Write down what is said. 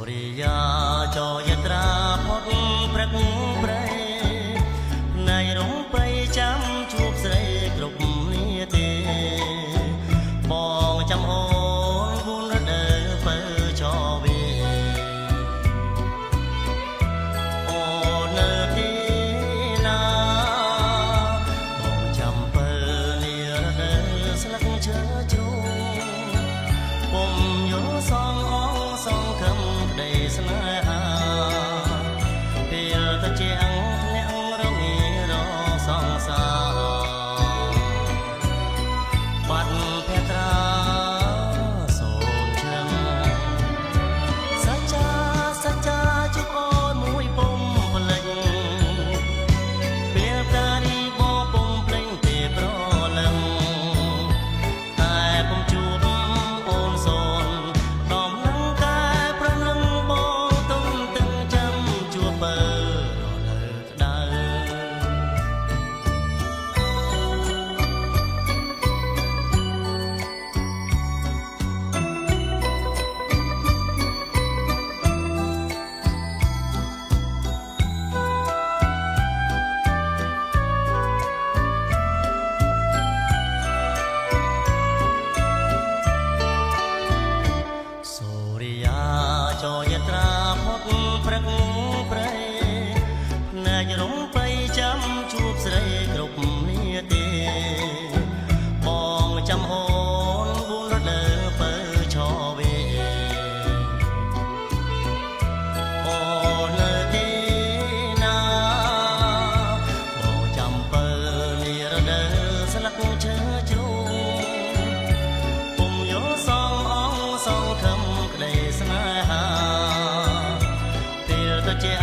រិយាចយត្រាផុតព្រឹកព្រៃណៃរំបីចាំជួបស្រីគ្រប់នាទីបងចាំអូនវូនរដូវបើចវាអូននៅទីណាបងចាំបើនារដូវស្លឹកឈើជ្រុំពុំយល់សងអងសងខំក្ដីស្នេហាពេលទៅជាអងធ្លាក់រងារសងសាបាត់ភក្ត្រាសូនជើងសច្ចាជុំអូនមួយពុំផ្លេចពេលតារីបងពុំភ្លេចទេប្រលឹងតែពុំជួបអូនសូនដំណឹងតែប្រលឹងបងទុំទឹកចាំជួបបើរលើក្តៅសូរិយាចយត្រាផុតព្រឹកព្រៃភ្នែករំបីចាំជួបស្រីគ្រប់នាទីបងចាំអូនវូនរដូវបើឈវាអូននៅទីណាបងចាំបើនារដូវស្លឹកឈើជ្រុំពុំយល់សងអងសងខំក្ដីស្នេហាពេលទៅជា